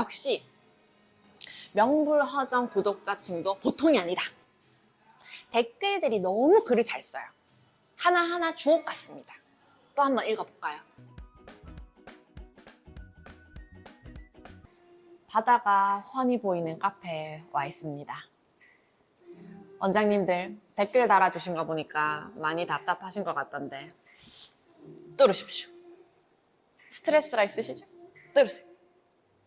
역시 명불허전 구독자층도 보통이 아니다. 댓글들이 너무 글을 잘 써요. 하나하나 주옥 같습니다. 또 한번 읽어볼까요? 바다가 훤히 보이는 카페에 와 있습니다. 원장님들 댓글 달아주신 거 보니까 많이 답답하신 것 같던데 뚫으십시오. 스트레스가 있으시죠? 뚫으세요.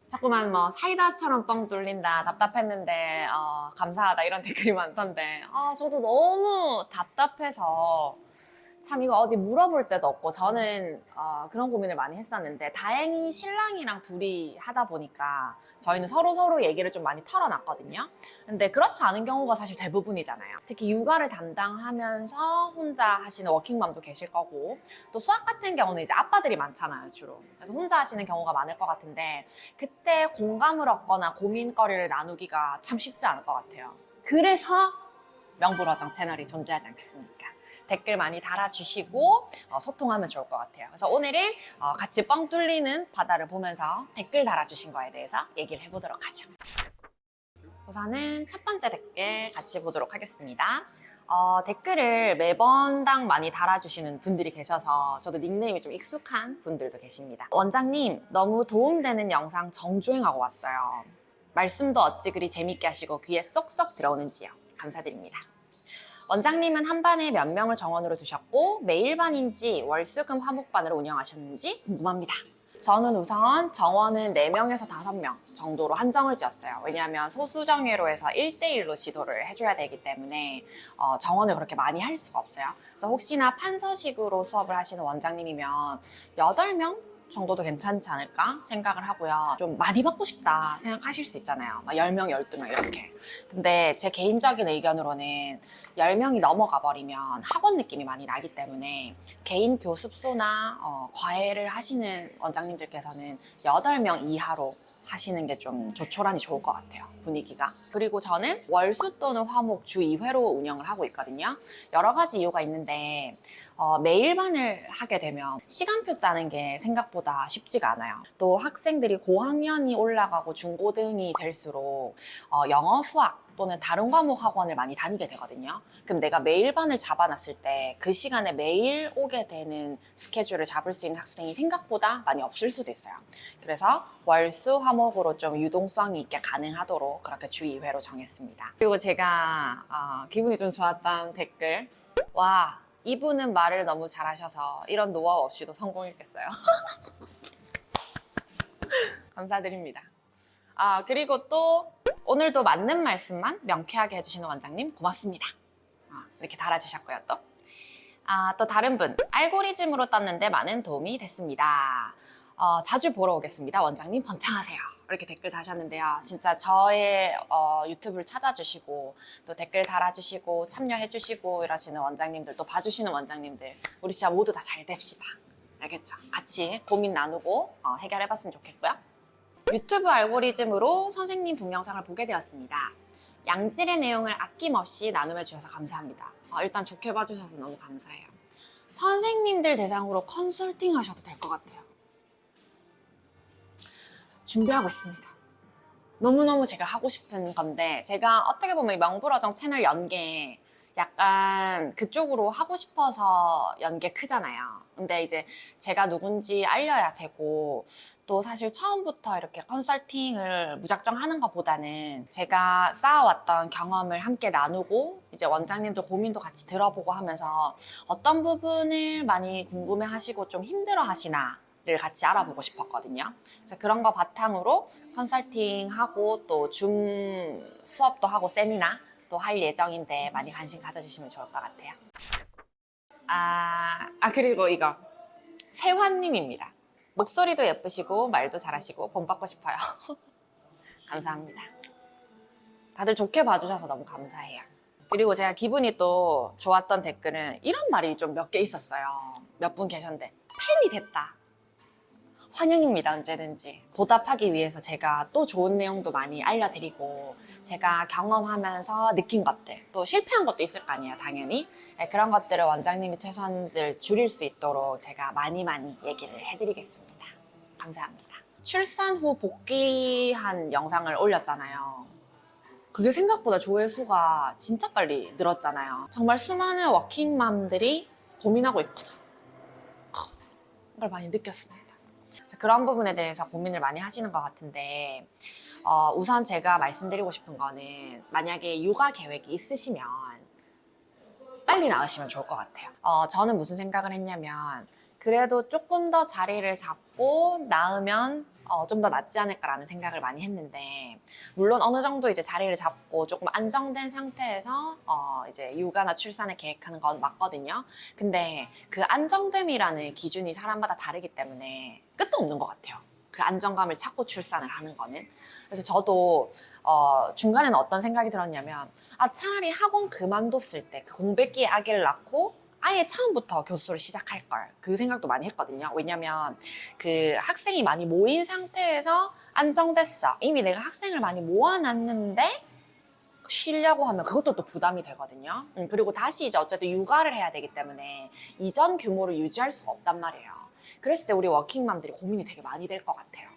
자꾸만 뭐 사이다처럼 뻥 뚫린다, 답답했는데 감사하다 이런 댓글이 많던데 저도 너무 답답해서 참 이거 어디 물어볼 데도 없고 저는 그런 고민을 많이 했었는데 다행히 신랑이랑 둘이 하다 보니까 저희는 서로 얘기를 좀 많이 털어놨거든요. 근데 그렇지 않은 경우가 사실 대부분이잖아요. 특히 육아를 담당하면서 혼자 하시는 워킹맘도 계실 거고 또 수학 같은 경우는 이제 아빠들이 많잖아요, 주로. 그래서 혼자 하시는 경우가 많을 것 같은데 그때 공감을 얻거나 고민거리를 나누기가 참 쉽지 않을 것 같아요. 그래서 명불허전 채널이 존재하지 않겠습니까? 댓글 많이 달아주시고 소통하면 좋을 것 같아요. 그래서 오늘은 같이 뻥 뚫리는 바다를 보면서 댓글 달아주신 거에 대해서 얘기를 해보도록 하죠. 우선은 첫 번째 댓글 같이 보도록 하겠습니다. 댓글을 매번당 많이 달아주시는 분들이 계셔서 저도 닉네임이 좀 익숙한 분들도 계십니다. 원장님, 너무 도움되는 영상 정주행하고 왔어요. 말씀도 어찌 그리 재밌게 하시고 귀에 쏙쏙 들어오는지요. 감사드립니다. 원장님은 한 반에 몇 명을 정원으로 두셨고 매일반인지 월수금 화목반을 운영하셨는지 궁금합니다. 저는 우선 정원은 4명에서 5명 정도로 한정을 지었어요. 왜냐하면 소수정예로 해서 1대1로 지도를 해줘야 되기 때문에 정원을 그렇게 많이 할 수가 없어요. 그래서 혹시나 판서식으로 수업을 하시는 원장님이면 8명 정도도 괜찮지 않을까 생각을 하고요. 좀 많이 받고 싶다 생각하실 수 있잖아요. 막 10명, 12명 이렇게. 근데 제 개인적인 의견으로는 10명이 넘어가 버리면 학원 느낌이 많이 나기 때문에 개인 교습소나 과외를 하시는 원장님들께서는 8명 이하로 하시는 게 좀 조촐하니 좋을 것 같아요, 분위기가. 그리고 저는 월수 또는 화목 주 2회로 운영을 하고 있거든요. 여러 가지 이유가 있는데 매일반을 하게 되면 시간표 짜는 게 생각보다 쉽지가 않아요. 또 학생들이 고학년이 올라가고 중고등이 될수록 영어, 수학 또는 다른 과목 학원을 많이 다니게 되거든요. 그럼 내가 매일반을 잡아놨을 때 그 시간에 매일 오게 되는 스케줄을 잡을 수 있는 학생이 생각보다 많이 없을 수도 있어요. 그래서 월수 화목으로 좀 유동성이 있게 가능하도록 그렇게 주 2회로 정했습니다. 그리고 제가 기분이 좀 좋았던 댓글, 와, 이분은 말을 너무 잘하셔서 이런 노하우 없이도 성공했겠어요. 감사드립니다. 그리고 또 오늘도 맞는 말씀만 명쾌하게 해주시는 원장님 고맙습니다. 이렇게 달아주셨고요. 또 다른 분, 알고리즘으로 떴는데 많은 도움이 됐습니다. 자주 보러 오겠습니다. 원장님 번창하세요. 이렇게 댓글 다셨는데요. 진짜 저의 유튜브를 찾아주시고 또 댓글 달아주시고 참여해주시고 이러시는 원장님들, 또 봐주시는 원장님들, 우리 진짜 모두 다 잘 됩시다. 알겠죠? 같이 고민 나누고 해결해봤으면 좋겠고요. 유튜브 알고리즘으로 선생님 동영상을 보게 되었습니다. 양질의 내용을 아낌없이 나눔해 주셔서 감사합니다. 일단 좋게 봐주셔서 너무 감사해요. 선생님들 대상으로 컨설팅 하셔도 될 것 같아요. 준비하고 있습니다. 너무너무 제가 하고 싶은 건데, 제가 어떻게 보면 명불허전 채널 연계 약간 그쪽으로 하고 싶어서 연계 크잖아요. 근데 이제 제가 누군지 알려야 되고, 또 사실 처음부터 이렇게 컨설팅을 무작정 하는 것보다는 제가 쌓아왔던 경험을 함께 나누고 이제 원장님들 고민도 같이 들어보고 하면서 어떤 부분을 많이 궁금해 하시고 좀 힘들어 하시나 를 같이 알아보고 싶었거든요. 그래서 그런 거 바탕으로 컨설팅하고 또 줌 수업도 하고 세미나 또 할 예정인데 많이 관심 가져주시면 좋을 것 같아요. 그리고 이거 세환님입니다. 목소리도 예쁘시고 말도 잘하시고 본받고 싶어요. 감사합니다. 다들 좋게 봐주셔서 너무 감사해요. 그리고 제가 기분이 또 좋았던 댓글은 이런 말이 좀 몇 개 있었어요. 몇 분 계셨는데 팬이 됐다. 환영입니다. 언제든지. 보답하기 위해서 제가 또 좋은 내용도 많이 알려드리고 제가 경험하면서 느낀 것들, 또 실패한 것도 있을 거 아니에요, 당연히. 그런 것들을 원장님이 최선을 줄일 수 있도록 제가 많이 얘기를 해드리겠습니다. 감사합니다. 출산 후 복귀한 영상을 올렸잖아요. 그게 생각보다 조회수가 진짜 빨리 늘었잖아요. 정말 수많은 워킹맘들이 고민하고 있구나. 그걸 많이 느꼈습니다. 그런 부분에 대해서 고민을 많이 하시는 것 같은데 우선 제가 말씀드리고 싶은 거는 만약에 육아 계획이 있으시면 빨리 낳으시면 좋을 것 같아요. 저는 무슨 생각을 했냐면 그래도 조금 더 자리를 잡고 낳으면 좀 더 낫지 않을까라는 생각을 많이 했는데 물론 어느 정도 이제 자리를 잡고 조금 안정된 상태에서 이제 육아나 출산을 계획하는 건 맞거든요. 근데 그 안정됨이라는 기준이 사람마다 다르기 때문에 끝도 없는 것 같아요. 그 안정감을 찾고 출산을 하는 거는. 그래서 저도 중간에는 어떤 생각이 들었냐면 차라리 학원 그만뒀을 때 그 공백기에 아기를 낳고 아예 처음부터 교수를 시작할 걸 그 생각도 많이 했거든요. 왜냐면 그 학생이 많이 모인 상태에서 안정됐어. 이미 내가 학생을 많이 모아놨는데 쉬려고 하면 그것도 또 부담이 되거든요. 그리고 다시 이제 어쨌든 육아를 해야 되기 때문에 이전 규모를 유지할 수가 없단 말이에요. 그랬을 때 우리 워킹맘들이 고민이 되게 많이 될 것 같아요.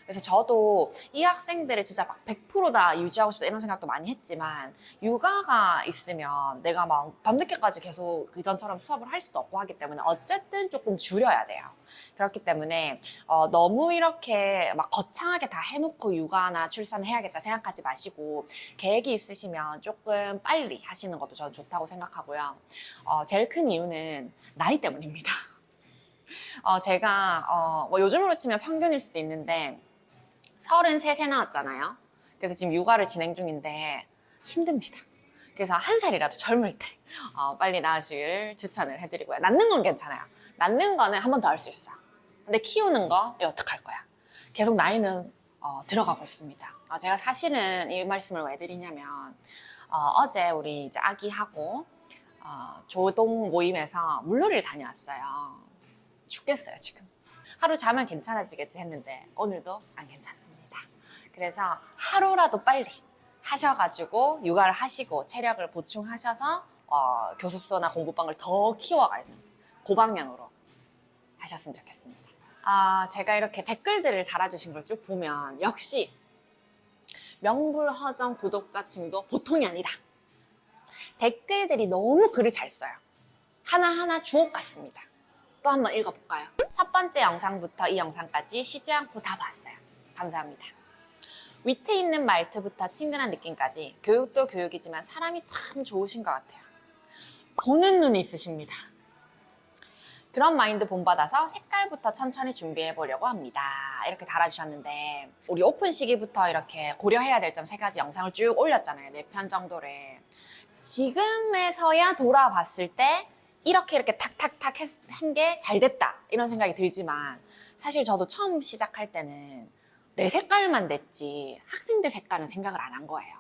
그래서 저도 이 학생들을 진짜 막 100%다 유지하고 싶다 이런 생각도 많이 했지만 육아가 있으면 내가 막 밤늦게까지 계속 그전처럼 수업을 할 수도 없고 하기 때문에 어쨌든 조금 줄여야 돼요. 그렇기 때문에 너무 이렇게 막 거창하게 다 해놓고 육아나 출산을 해야겠다 생각하지 마시고 계획이 있으시면 조금 빨리 하시는 것도 저는 좋다고 생각하고요. 제일 큰 이유는 나이 때문입니다. 제가 뭐 요즘으로 치면 평균일 수도 있는데 33세 나왔잖아요. 그래서 지금 육아를 진행 중인데 힘듭니다. 그래서 한 살이라도 젊을 때 빨리 낳으시길 추천을 해드리고요. 낳는 건 괜찮아요. 낳는 거는 한 번 더 할 수 있어. 근데 키우는 거 어떡할 거야. 계속 나이는 들어가고 있습니다. 제가 사실은 이 말씀을 왜 드리냐면 어제 우리 이제 아기하고 조동 모임에서 물놀이를 다녀왔어요. 죽겠어요 지금. 하루 자면 괜찮아지겠지 했는데 오늘도 안 괜찮습니다. 그래서 하루라도 빨리 하셔가지고 육아를 하시고 체력을 보충하셔서 교습소나 공부방을 더 키워가는 그 방향으로 하셨으면 좋겠습니다. 제가 이렇게 댓글들을 달아주신 걸 쭉 보면 역시 명불허전 구독자층도 보통이 아니다. 댓글들이 너무 글을 잘 써요. 하나하나 주옥 같습니다. 또 한번 읽어볼까요? 첫 번째 영상부터 이 영상까지 쉬지 않고 다 봤어요. 감사합니다. 위트 있는 말투부터 친근한 느낌까지 교육도 교육이지만 사람이 참 좋으신 것 같아요. 보는 눈이 있으십니다. 그런 마인드 본받아서 색깔부터 천천히 준비해 보려고 합니다. 이렇게 달아주셨는데 우리 오픈 시기부터 이렇게 고려해야 될 점 3가지 영상을 쭉 올렸잖아요. 4편 정도를. 지금에서야 돌아봤을 때 이렇게 탁탁탁 한 게 잘 됐다 이런 생각이 들지만 사실 저도 처음 시작할 때는 내 색깔만 냈지 학생들 색깔은 생각을 안 한 거예요.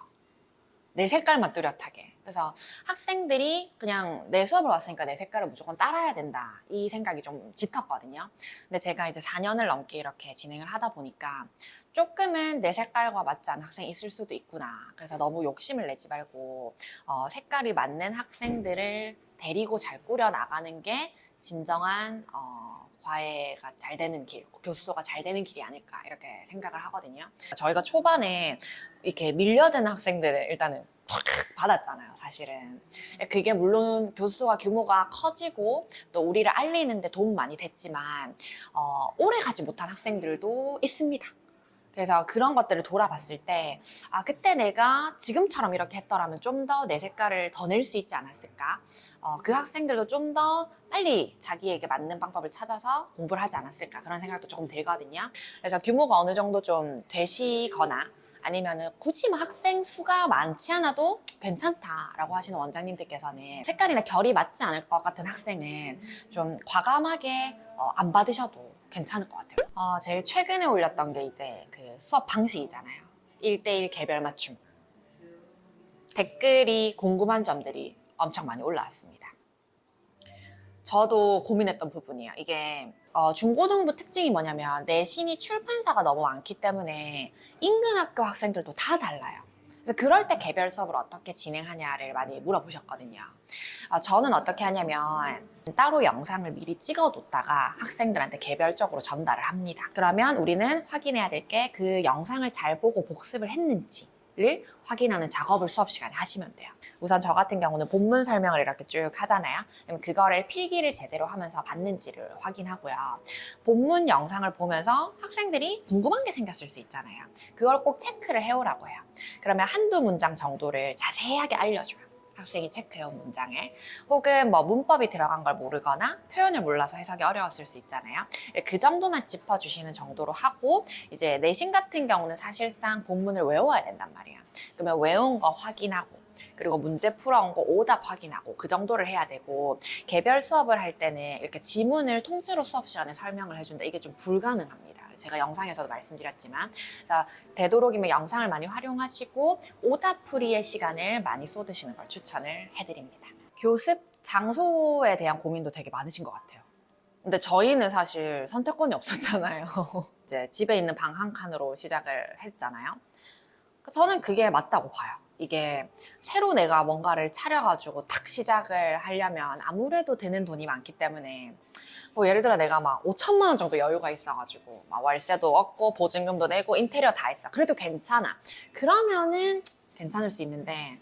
내 색깔만 뚜렷하게. 그래서 학생들이 그냥 내 수업을 왔으니까 내 색깔을 무조건 따라야 된다 이 생각이 좀 짙었거든요. 근데 제가 이제 4년을 넘게 이렇게 진행을 하다 보니까 조금은 내 색깔과 맞지 않은 학생이 있을 수도 있구나. 그래서 너무 욕심을 내지 말고 색깔이 맞는 학생들을 데리고 잘 꾸려 나가는 게 진정한 과외가 잘 되는 길, 교습소가 잘 되는 길이 아닐까 이렇게 생각을 하거든요. 저희가 초반에 이렇게 밀려드는 학생들을 일단은 탁 받았잖아요, 사실은. 그게 물론 교습소가 규모가 커지고 또 우리를 알리는데 도움 많이 됐지만 오래 가지 못한 학생들도 있습니다. 그래서 그런 것들을 돌아봤을 때 그때 내가 지금처럼 이렇게 했더라면 좀 더 내 색깔을 더 낼 수 있지 않았을까. 그 학생들도 좀 더 빨리 자기에게 맞는 방법을 찾아서 공부를 하지 않았을까 그런 생각도 조금 들거든요. 그래서 규모가 어느 정도 좀 되시거나 아니면은 굳이 뭐 학생 수가 많지 않아도 괜찮다라고 하시는 원장님들께서는 색깔이나 결이 맞지 않을 것 같은 학생은 좀 과감하게 안 받으셔도 괜찮을 것 같아요. 제일 최근에 올렸던 게 이제 그 수업 방식이잖아요. 1대1 개별 맞춤. 댓글이 궁금한 점들이 엄청 많이 올라왔습니다. 저도 고민했던 부분이에요. 이게 중고등부 특징이 뭐냐면 내신이 출판사가 너무 많기 때문에 인근 학교 학생들도 다 달라요. 그래서 그럴 때 개별 수업을 어떻게 진행하냐를 많이 물어보셨거든요. 저는 어떻게 하냐면 따로 영상을 미리 찍어뒀다가 학생들한테 개별적으로 전달을 합니다. 그러면 우리는 확인해야 될 게 그 영상을 잘 보고 복습을 했는지를 확인하는 작업을 수업 시간에 하시면 돼요. 우선 저 같은 경우는 본문 설명을 이렇게 쭉 하잖아요. 그러면 그거를 필기를 제대로 하면서 봤는지를 확인하고요. 본문 영상을 보면서 학생들이 궁금한 게 생겼을 수 있잖아요. 그걸 꼭 체크를 해오라고 해요. 그러면 한두 문장 정도를 자세하게 알려줘요. 학생이 체크해온 문장을. 혹은 뭐 문법이 들어간 걸 모르거나 표현을 몰라서 해석이 어려웠을 수 있잖아요. 그 정도만 짚어주시는 정도로 하고, 이제 내신 같은 경우는 사실상 본문을 외워야 된단 말이에요. 그러면 외운 거 확인하고, 그리고 문제 풀어온 거 오답 확인하고, 그 정도를 해야 되고, 개별 수업을 할 때는 이렇게 지문을 통째로 수업 시간에 설명을 해준다. 이게 좀 불가능합니다. 제가 영상에서도 말씀드렸지만, 되도록이면 영상을 많이 활용하시고 오답풀이의 시간을 많이 쏟으시는 걸 추천을 해드립니다. 교습 장소에 대한 고민도 되게 많으신 것 같아요. 근데 저희는 사실 선택권이 없었잖아요. 이제 집에 있는 방 한 칸으로 시작을 했잖아요. 저는 그게 맞다고 봐요. 이게 새로 내가 뭔가를 차려가지고 탁 시작을 하려면 아무래도 드는 돈이 많기 때문에, 뭐 예를 들어 내가 막 5천만 원 정도 여유가 있어가지고 막 월세도 얻고 보증금도 내고 인테리어 다 했어. 그래도 괜찮아. 그러면은 괜찮을 수 있는데,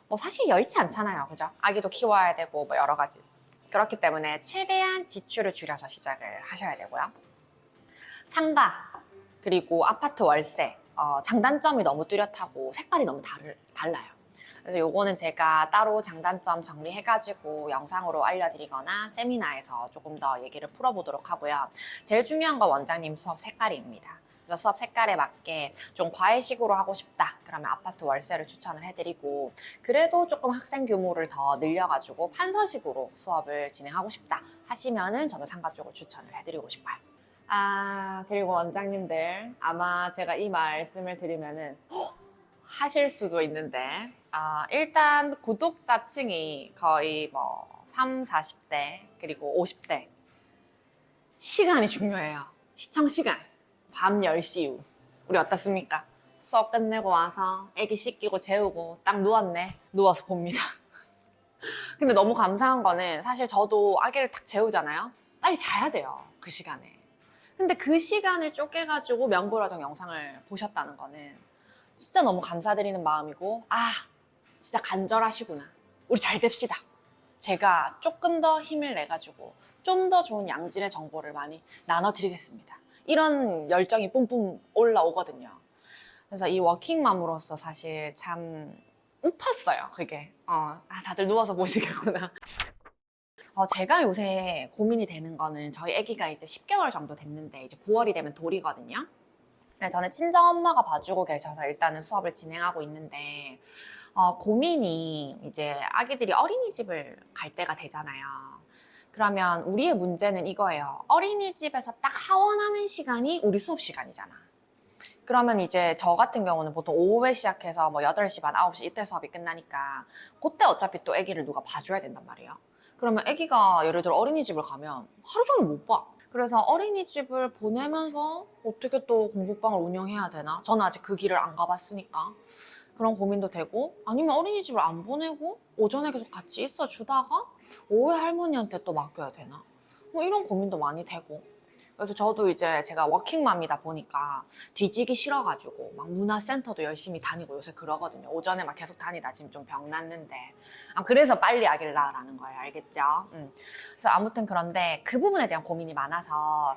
뭐 사실 여의치 않잖아요. 그죠? 아기도 키워야 되고 뭐 여러 가지. 그렇기 때문에 최대한 지출을 줄여서 시작을 하셔야 되고요. 상가, 그리고 아파트 월세, 장단점이 너무 뚜렷하고 색깔이 너무 달라요. 그래서 요거는 제가 따로 장단점 정리해가지고 영상으로 알려드리거나 세미나에서 조금 더 얘기를 풀어보도록 하고요. 제일 중요한 건 원장님 수업 색깔입니다. 그래서 수업 색깔에 맞게 좀 과외식으로 하고 싶다. 그러면 아파트 월세를 추천을 해드리고, 그래도 조금 학생 규모를 더 늘려가지고 판서식으로 수업을 진행하고 싶다 하시면은 저는 상가 쪽을 추천을 해드리고 싶어요. 그리고 원장님들, 아마 제가 이 말씀을 드리면은 하실 수도 있는데, 일단 구독자층이 거의 뭐 3, 40대 그리고 50대. 시간이 중요해요. 시청 시간. 밤 10시 이후. 우리 어떻습니까? 수업 끝내고 와서 애기 씻기고 재우고 딱 누웠네. 누워서 봅니다. 근데 너무 감사한 거는, 사실 저도 아기를 딱 재우잖아요. 빨리 자야 돼요. 그 시간에. 근데 그 시간을 쪼개가지고 명불허전 영상을 보셨다는 거는 진짜 너무 감사드리는 마음이고, 진짜 간절하시구나. 우리 잘 됩시다. 제가 조금 더 힘을 내가지고 좀 더 좋은 양질의 정보를 많이 나눠드리겠습니다. 이런 열정이 뿜뿜 올라오거든요. 그래서 이 워킹맘으로서 사실 참 웃었어요, 그게. 다들 누워서 보시겠구나. 제가 요새 고민이 되는 거는, 저희 아기가 이제 10개월 정도 됐는데 이제 9월이 되면 돌이거든요. 저는 친정엄마가 봐주고 계셔서 일단은 수업을 진행하고 있는데, 고민이 이제 아기들이 어린이집을 갈 때가 되잖아요. 그러면 우리의 문제는 이거예요. 어린이집에서 딱 하원하는 시간이 우리 수업 시간이잖아. 그러면 이제 저 같은 경우는 보통 오후에 시작해서 뭐 8시 반, 9시 이때 수업이 끝나니까 그때 어차피 또 아기를 누가 봐줘야 된단 말이에요. 그러면 아기가 예를 들어 어린이집을 가면 하루 종일 못 봐. 그래서 어린이집을 보내면서 어떻게 또 공부방을 운영해야 되나? 저는 아직 그 길을 안 가봤으니까 그런 고민도 되고, 아니면 어린이집을 안 보내고 오전에 계속 같이 있어 주다가 오후에 할머니한테 또 맡겨야 되나? 뭐 이런 고민도 많이 되고. 그래서 저도 이제 제가 워킹맘이다 보니까 뒤지기 싫어가지고 막 문화센터도 열심히 다니고 요새 그러거든요. 오전에 막 계속 다니다 지금 좀 병 났는데. 그래서 빨리 아기를 낳으라는 거예요. 알겠죠? 그래서 아무튼 그런데 그 부분에 대한 고민이 많아서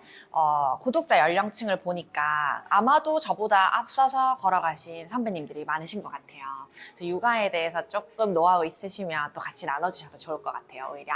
구독자 연령층을 보니까 아마도 저보다 앞서서 걸어가신 선배님들이 많으신 것 같아요. 그래서 육아에 대해서 조금 노하우 있으시면 또 같이 나눠주셔서 좋을 것 같아요. 오히려.